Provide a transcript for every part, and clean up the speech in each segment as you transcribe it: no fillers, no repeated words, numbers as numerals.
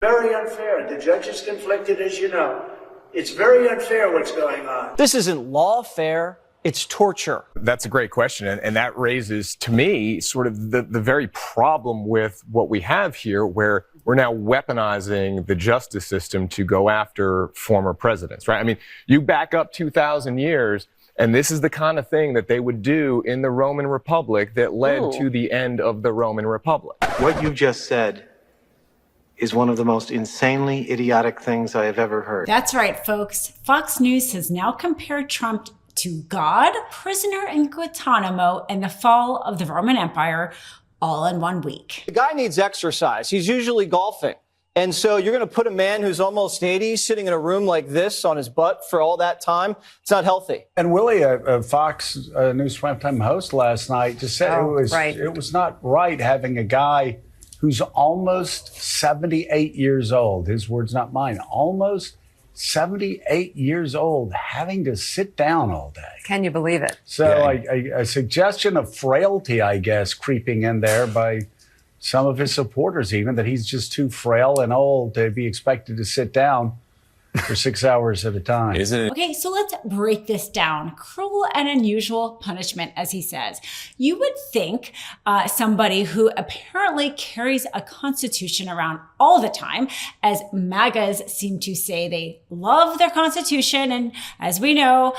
Very unfair. The judge is conflicted, as you know. It's very unfair what's going on. This isn't lawfare. It's torture. That's a great question. And that raises, to me, sort of the very problem with what we have here, where we're now weaponizing the justice system to go after former presidents, right? I mean, you back up 2,000 years, and this is the kind of thing that they would do in the Roman Republic that led to the end of the Roman Republic. What you just said is one of the most insanely idiotic things I have ever heard. That's right, folks. Fox News has now compared Trump to God, prisoner in Guantanamo, and the fall of the Roman Empire all in 1 week. The guy needs exercise. He's usually golfing. And so you're going to put a man who's almost 80 sitting in a room like this on his butt for all that time? It's not healthy. And Willie, a Fox News primetime host last night, just said it was not right having a guy who's almost 78 years old. His words, not mine. Almost 78 years old, having to sit down all day. Can you believe it? So a suggestion of frailty, I guess, creeping in there by some of his supporters, even, that he's just too frail and old to be expected to sit down for 6 hours at a time. Isn't it? Okay, so let's break this down. Cruel and unusual punishment, as he says. You would think somebody who apparently carries a constitution around all the time, as MAGAs seem to say they love their constitution. And as we know,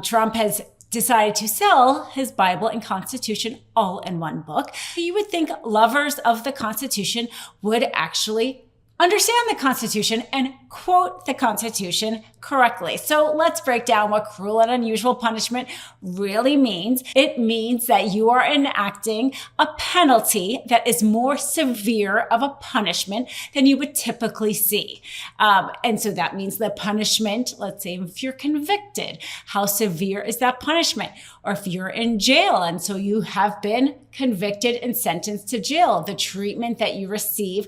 Trump has decided to sell his Bible and Constitution all in one book. You would think lovers of the Constitution would actually understand the Constitution and quote the Constitution correctly. So let's break down what cruel and unusual punishment really means. It means that you are enacting a penalty that is more severe of a punishment than you would typically see. And so that means the punishment, let's say if you're convicted, how severe is that punishment? Or if you're in jail and so you have been convicted and sentenced to jail, the treatment that you receive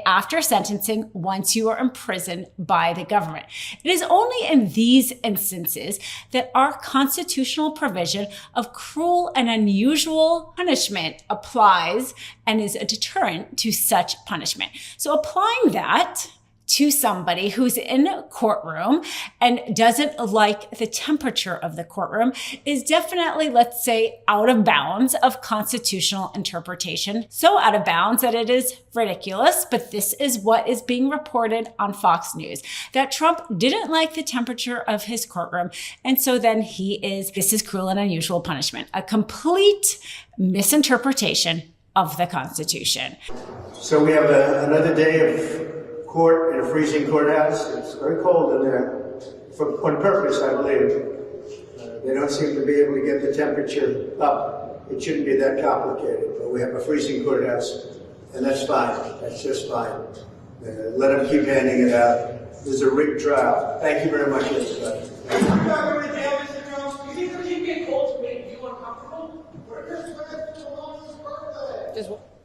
after sentencing once you are imprisoned by the government. It is only in these instances that our constitutional provision of cruel and unusual punishment applies and is a deterrent to such punishment. So applying that to somebody who's in a courtroom and doesn't like the temperature of the courtroom is definitely, let's say, out of bounds of constitutional interpretation. So out of bounds that it is ridiculous, but this is what is being reported on Fox News, that Trump didn't like the temperature of his courtroom. And so then this is cruel and unusual punishment, a complete misinterpretation of the Constitution. So we have another day of court in a freezing courthouse. It's very cold in there, on purpose, I believe. They don't seem to be able to get the temperature up. It shouldn't be that complicated, but we have a freezing courthouse, and that's fine. That's just fine. Let them keep handing it out. This is a rigged trial. Thank you very much, everybody. I'm not going to jail, Mr. Jones. You think the keep getting cold to make you uncomfortable?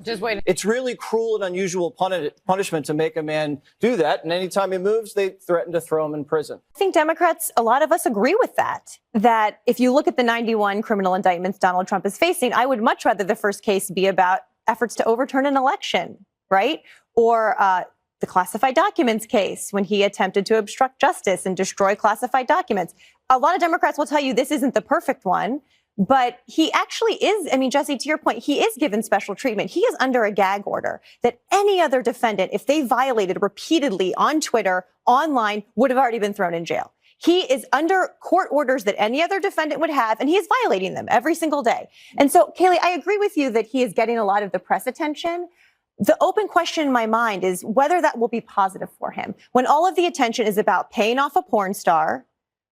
Just wait. It's really cruel and unusual punishment to make a man do that. And anytime he moves, they threaten to throw him in prison. I think Democrats, a lot of us agree with that if you look at the 91 criminal indictments Donald Trump is facing, I would much rather the first case be about efforts to overturn an election, right? Or the classified documents case when he attempted to obstruct justice and destroy classified documents. A lot of Democrats will tell you this isn't the perfect one. But he actually is, I mean, Jesse, to your point, he is given special treatment. He is under a gag order that any other defendant, if they violated repeatedly on Twitter, online, would have already been thrown in jail. He is under court orders that any other defendant would have, and he is violating them every single day. And so, Kayleigh, I agree with you that he is getting a lot of the press attention. The open question in my mind is whether that will be positive for him. When all of the attention is about paying off a porn star,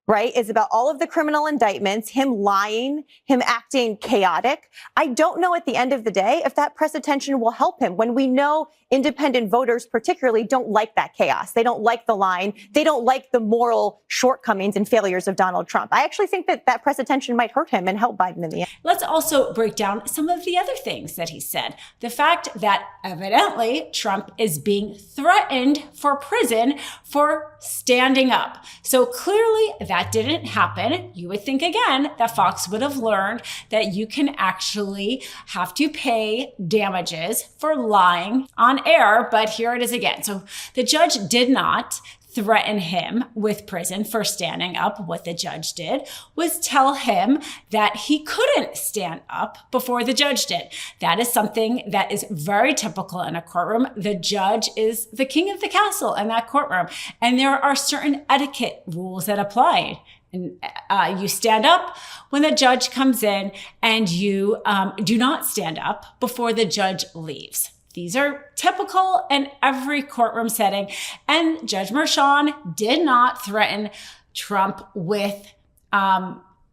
right, is about all of the criminal indictments, him lying, him acting chaotic. I don't know at the end of the day if that press attention will help him when we know independent voters particularly don't like that chaos. They don't like the lying. They don't like the moral shortcomings and failures of Donald Trump. I actually think that press attention might hurt him and help Biden in the end. Let's also break down some of the other things that he said. The fact that evidently Trump is being threatened for prison for standing up. So clearly That didn't happen. You would think again that Fox would have learned that you can actually have to pay damages for lying on air, but here it is again. So the judge did not threaten him with prison for standing up. What the judge did was tell him that he couldn't stand up before the judge did. That is something that is very typical in a courtroom. The judge is the king of the castle in that courtroom, and there are certain etiquette rules that apply. And you stand up when the judge comes in, and you do not stand up before the judge leaves. These are typical in every courtroom setting. And Judge Merchan did not threaten Trump with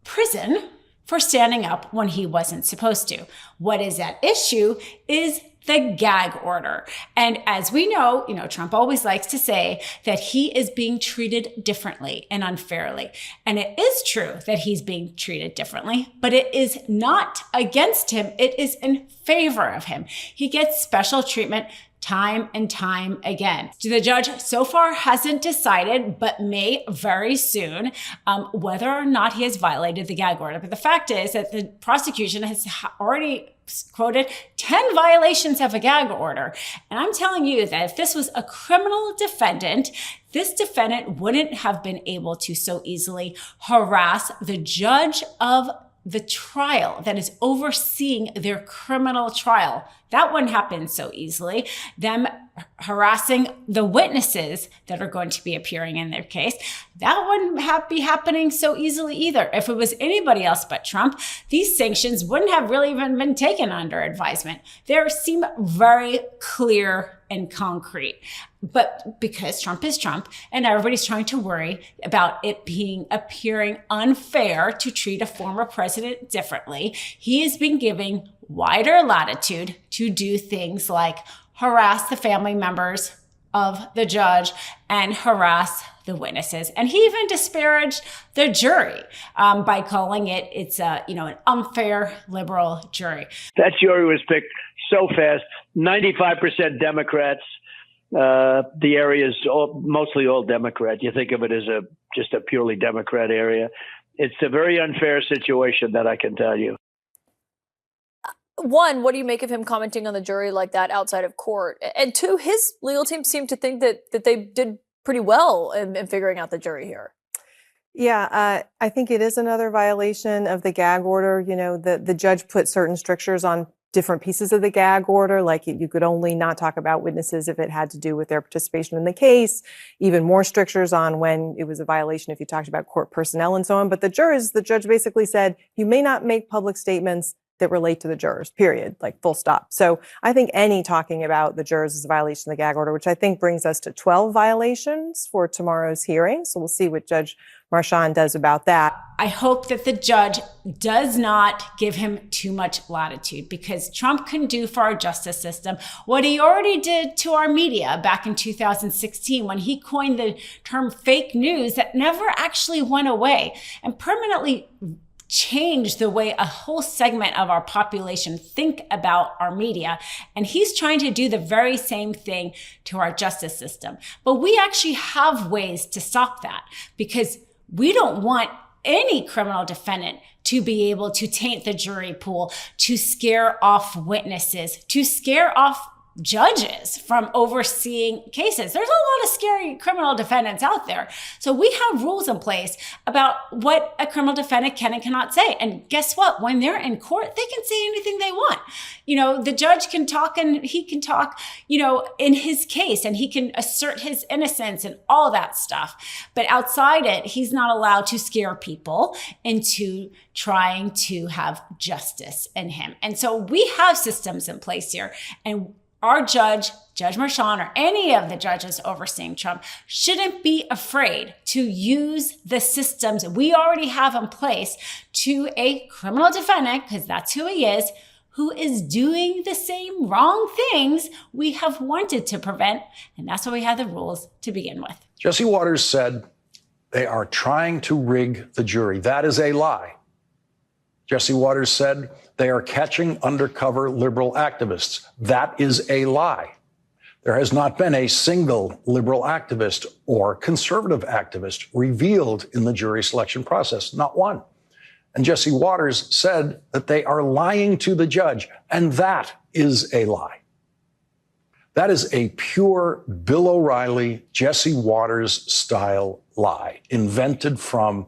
prison for standing up when he wasn't supposed to. What is at issue is the gag order. And as we know, Trump always likes to say that he is being treated differently and unfairly. And it is true that he's being treated differently, but it is not against him. It is in favor of him. He gets special treatment time and time again. The judge so far hasn't decided, but may very soon, whether or not he has violated the gag order. But the fact is that the prosecution has already quoted 10 violations of a gag order. And I'm telling you that if this was a criminal defendant, this defendant wouldn't have been able to so easily harass the judge of the trial that is overseeing their criminal trial. That wouldn't happen so easily. Them harassing the witnesses that are going to be appearing in their case, that wouldn't be happening so easily either. If it was anybody else but Trump, these sanctions wouldn't have really even been taken under advisement. They seem very clear and concrete. But because Trump is Trump and everybody's trying to worry about it appearing unfair to treat a former president differently, he has been giving wider latitude to do things like harass the family members of the judge and harass the witnesses. And he even disparaged the jury by calling it's an unfair liberal jury. That jury was picked so fast, 95% Democrats. The area is mostly all Democrat. You think of it as just a purely Democrat area. It's a very unfair situation, that I can tell you. One, what do you make of him commenting on the jury like that outside of court? And two, his legal team seemed to think that they did pretty well in figuring out the jury here. Yeah, I think it is another violation of the gag order. The judge put certain strictures on different pieces of the gag order, like you could only not talk about witnesses if it had to do with their participation in the case, even more strictures on when it was a violation if you talked about court personnel and so on. But the judge basically said, you may not make public statements that relate to the jurors, period, like full stop. So I think any talking about the jurors is a violation of the gag order, which I think brings us to 12 violations for tomorrow's hearing. So we'll see what Judge Merchan does about that. I hope that the judge does not give him too much latitude, because Trump can do for our justice system what he already did to our media back in 2016 when he coined the term fake news that never actually went away and permanently change the way a whole segment of our population think about our media. And he's trying to do the very same thing to our justice system. But we actually have ways to stop that, because we don't want any criminal defendant to be able to taint the jury pool, to scare off witnesses, to scare off judges from overseeing cases. There's a lot of scary criminal defendants out there. So we have rules in place about what a criminal defendant can and cannot say. And guess what? When they're in court, they can say anything they want. The judge can talk, and he can talk, in his case, and he can assert his innocence and all that stuff. But outside it, he's not allowed to scare people into trying to have justice in him. And so we have systems in place here. And our Judge Merchan, or any of the judges overseeing Trump, shouldn't be afraid to use the systems we already have in place to a criminal defendant, because that's who he is, who is doing the same wrong things we have wanted to prevent. And that's why we have the rules to begin with. Jesse Waters said they are trying to rig the jury. That is a lie. Jesse Waters said they are catching undercover liberal activists. That is a lie. There has not been a single liberal activist or conservative activist revealed in the jury selection process, not one. And Jesse Waters said that they are lying to the judge, and that is a lie. That is a pure Bill O'Reilly, Jesse Waters style lie, invented from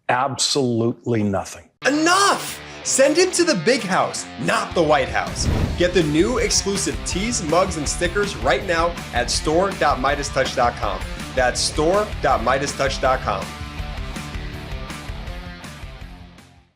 absolutely nothing. Enough! Send him to the big house, not the White House. Get the new exclusive tees, mugs, and stickers right now at store.MeidasTouch.com. That's store.MeidasTouch.com.